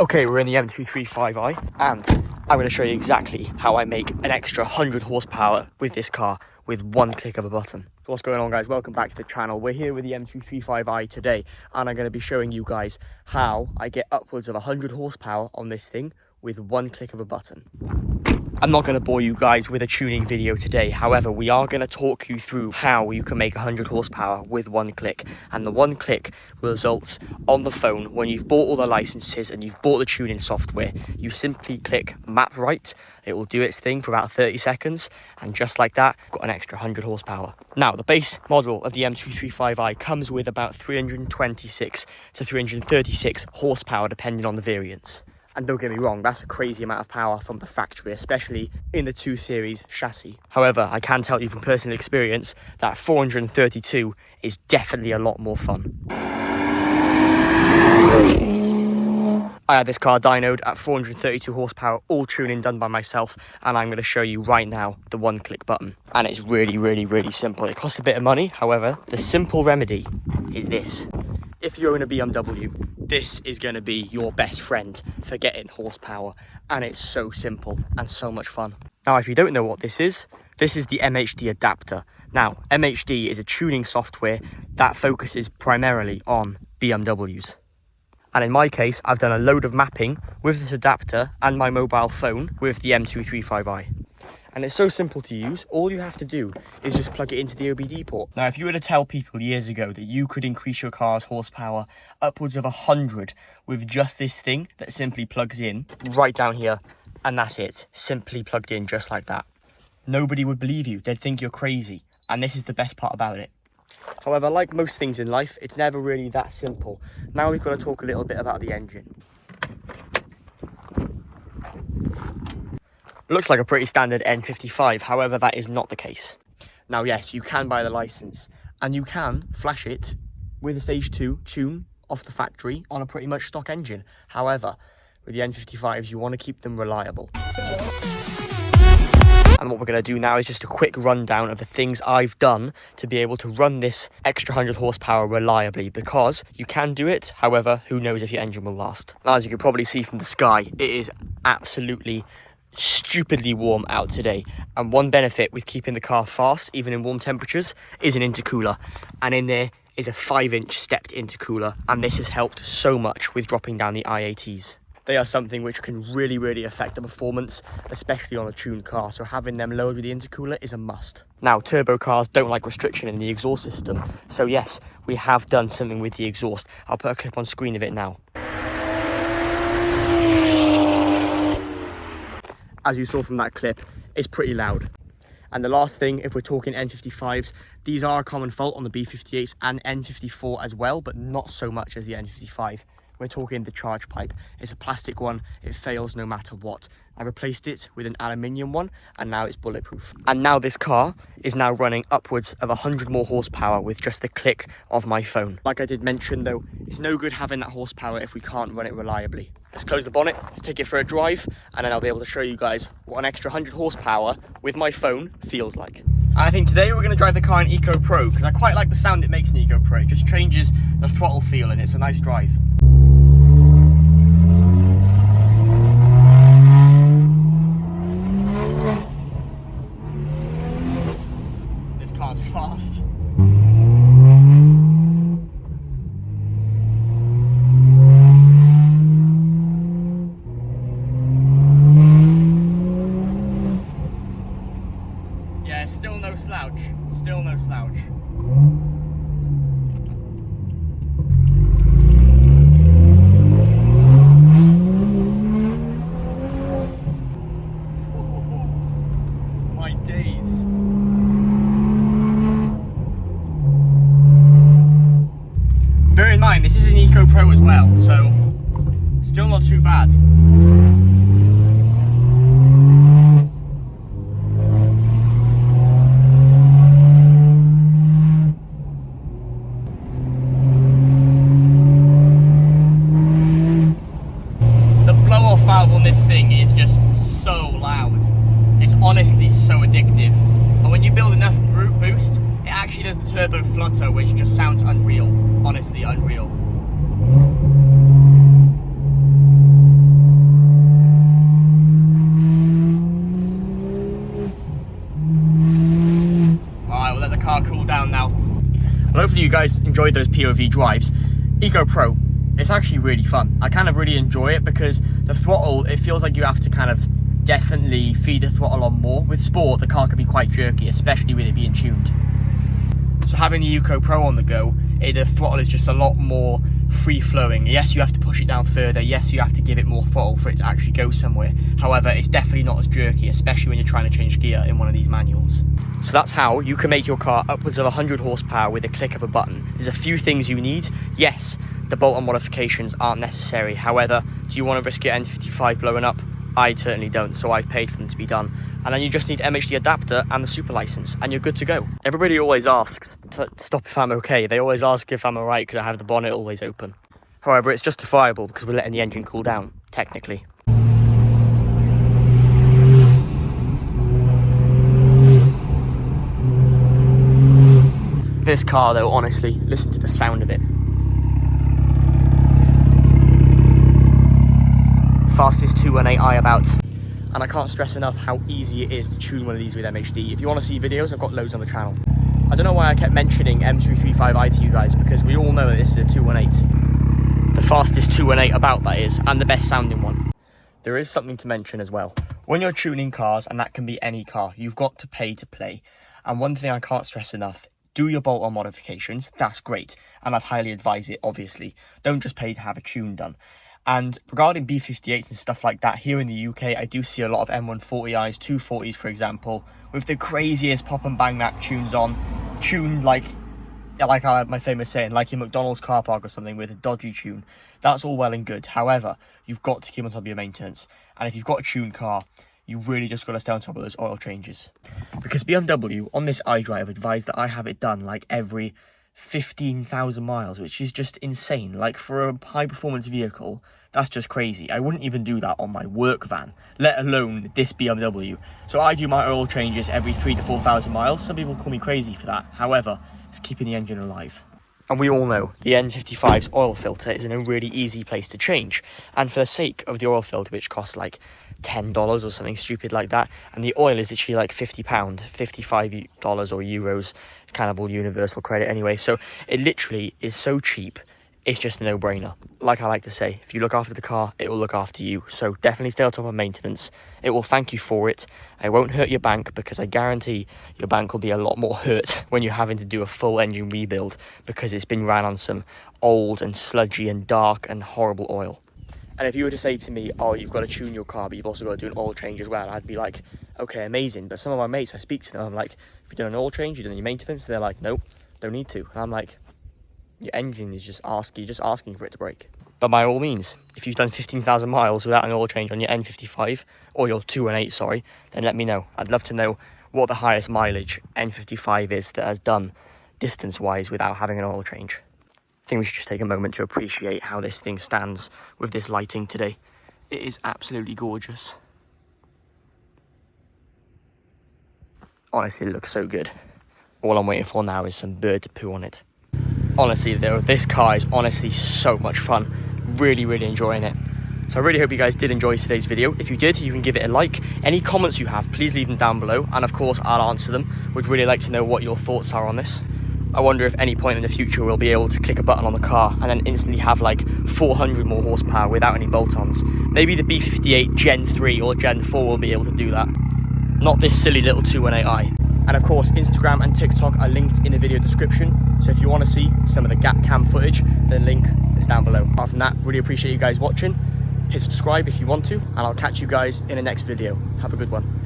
Okay, we're in the M235i and I'm going to show you exactly how I make an extra 100 horsepower with this car with one click of a button. So what's going on, guys? Welcome back to the channel. We're here with the M235i today and I'm going to be showing you guys how I get upwards of 100 horsepower on this thing with one click of a button. I'm not going to bore you guys with a tuning video today. However, we are going to talk you through how you can make 100 horsepower with one click. And the one click results on the phone when you've bought all the licenses and you've bought the tuning software. You simply click map right. It will do its thing for about 30 seconds. And just like that, got an extra 100 horsepower. Now, the base model of the M235i comes with about 326 to 336 horsepower, depending on the variant. And don't get me wrong, that's a crazy amount of power from the factory, especially in the 2 Series chassis. However, I can tell you from personal experience that 432 is definitely a lot more fun. I had this car dynoed at 432 horsepower, all tuning done by myself, and I'm going to show you right now the one-click button. And it's really simple. It costs a bit of money, however, the simple remedy is this. If you own a BMW, this is going to be your best friend for getting horsepower, and it's so simple and so much fun. Now, if you don't know what this is the MHD adapter. Now, MHD is a tuning software that focuses primarily on BMWs. And in my case, I've done a load of mapping with this adapter and my mobile phone with the M235i. And it's so simple to use. All you have to do is just plug it into the OBD port. Now, if you were to tell people years ago that you could increase your car's horsepower upwards of 100 with just this thing that simply plugs in right down here, and that's it, simply plugged in just like that, nobody would believe you. They'd think you're crazy. And this is the best part about it. However, like most things in life, it's never really that simple. Now we've got to talk a little bit about the engine. Looks like a pretty standard N55, however, that is not the case. Now, yes, you can buy the license, and you can flash it with a Stage 2 tune off the factory on a pretty much stock engine. However, with the N55s, you want to keep them reliable. And what we're going to do now is just a quick rundown of the things I've done to be able to run this extra 100 horsepower reliably, because you can do it, however, who knows if your engine will last. Now, as you can probably see from the sky, it is absolutely stupidly warm out today, and one benefit with keeping the car fast even in warm temperatures is an intercooler, and in there is a 5-inch stepped intercooler, and this has helped so much with dropping down the IATs. They are something which can really affect the performance, especially on a tuned car, so having them lowered with the intercooler is a must. Now, turbo cars don't like restriction in the exhaust system, so yes, we have done something with the exhaust. I'll put a clip on screen of it now. As you saw from that clip, it's pretty loud. And the last thing, if we're talking N55s, these are a common fault on the B58’s and N54 as well, but not so much as the N55. We're talking the charge pipe. It's a plastic one, it fails no matter what. I replaced it with an aluminium one, and now it's bulletproof. And now this car is now running upwards of 100 more horsepower with just the click of my phone. Like I did mention though, it's no good having that horsepower if we can't run it reliably. Let's close the bonnet, let's take it for a drive, and then I'll be able to show you guys what an extra 100 horsepower with my phone feels like. And I think today we're going to drive the car in Eco Pro, because I quite like the sound it makes in Eco Pro. It just changes the throttle feel and it's a nice drive. This car's fast. Yeah, still no slouch. Still no slouch. My days. Bear in mind, this is an Eco Pro as well, so still not too bad. On this thing is just so loud. It's honestly so addictive, and when you build enough boost, it actually does the turbo flutter, which just sounds unreal. Honestly unreal. car cool down now. Well, hopefully you guys enjoyed those POV drives. Eco Pro, it's actually really fun. I kind of really enjoy it because the throttle, it feels like you have to kind of definitely feed the throttle on more. With Sport, the car can be quite jerky, especially with it being tuned. So having the Eco Pro on the go, the throttle is just a lot more free-flowing. Yes, you have to push it down further. Yes, you have to give it more throttle for it to actually go somewhere. However, it's definitely not as jerky, especially when you're trying to change gear in one of these manuals. So that's how you can make your car upwards of 100 horsepower with a click of a button. There's a few things you need. Yes, the bolt-on modifications aren't necessary. However, do you want to risk your N55 blowing up? I certainly don't, so I've paid for them to be done. And then you just need MHD adapter and the super license, and you're good to go. Everybody always asks to stop if I'm okay. They always ask if I'm alright because I have the bonnet always open. However, it's justifiable because we're letting the engine cool down, technically. This car though, honestly, listen to the sound of it. Fastest 218i about. And I can't stress enough how easy it is to tune one of these with MHD. If you want to see videos, I've got loads on the channel. I don't know why I kept mentioning M235i to you guys, because we all know that this is a 218. The fastest 218 about, that is, and the best sounding one. There is something to mention as well. When you're tuning cars, and that can be any car, you've got to pay to play. And one thing I can't stress enough, do your bolt-on modifications, that's great. And I'd highly advise it, obviously. Don't just pay to have a tune done. And regarding B58's and stuff like that, here in the UK, I do see a lot of M140i's, 240s for example, with the craziest pop and bang map tunes on, tuned like my famous saying, like in McDonald's car park or something with a dodgy tune. That's all well and good. However, you've got to keep on top of your maintenance. And if you've got a tuned car, you really just got to stay on top of those oil changes. Because BMW, on this iDrive, advised that I have it done like every 15,000 miles, which is just insane. Like, for a high performance vehicle, that's just crazy. I wouldn't even do that on my work van, let alone this BMW. So I do my oil changes every 3,000 to 4,000 miles. Some people call me crazy for that. However, it's keeping the engine alive. And we all know the N55's oil filter is in a really easy place to change. And for the sake of the oil filter, which costs like $10 or something stupid like that, and the oil is literally like £50, $55 or euros, it's kind of all universal credit anyway, so it literally is so cheap, it's just a no-brainer. Like I like to say, if you look after the car, it will look after you. So definitely stay on top of maintenance. It will thank you for it. It won't hurt your bank, because I guarantee your bank will be a lot more hurt when you're having to do a full engine rebuild because it's been ran on some old and sludgy and dark and horrible oil. And if you were to say to me, oh, you've got to tune your car, but you've also got to do an oil change as well, I'd be like, okay, amazing. But some of my mates, I speak to them, I'm like, if you've done an oil change, you've done your maintenance, they're like, nope, don't need to. And I'm like, your engine is just asking for it to break. But by all means, if you've done 15,000 miles without an oil change on your N55, or your 218, sorry, then let me know. I'd love to know what the highest mileage N55 is that has done distance-wise without having an oil change. I think we should just take a moment to appreciate how this thing stands with this lighting today. It is absolutely gorgeous. Honestly, it looks so good. All I'm waiting for now is some bird to poo on it. Honestly though, this car is honestly so much fun. Really, really enjoying it. So I really hope you guys did enjoy today's video. If you did, you can give it a like. Any comments you have, please leave them down below. And of course, I'll answer them. Would really like to know what your thoughts are on this. I wonder if any point in the future we'll be able to click a button on the car and then instantly have like 400 more horsepower without any bolt-ons. Maybe the B58 Gen 3 or Gen 4 will be able to do that. Not this silly little 218i. And of course, Instagram and TikTok are linked in the video description. So if you want to see some of the gap cam footage, the link is down below. Apart from that, really appreciate you guys watching. Hit subscribe if you want to, and I'll catch you guys in the next video. Have a good one.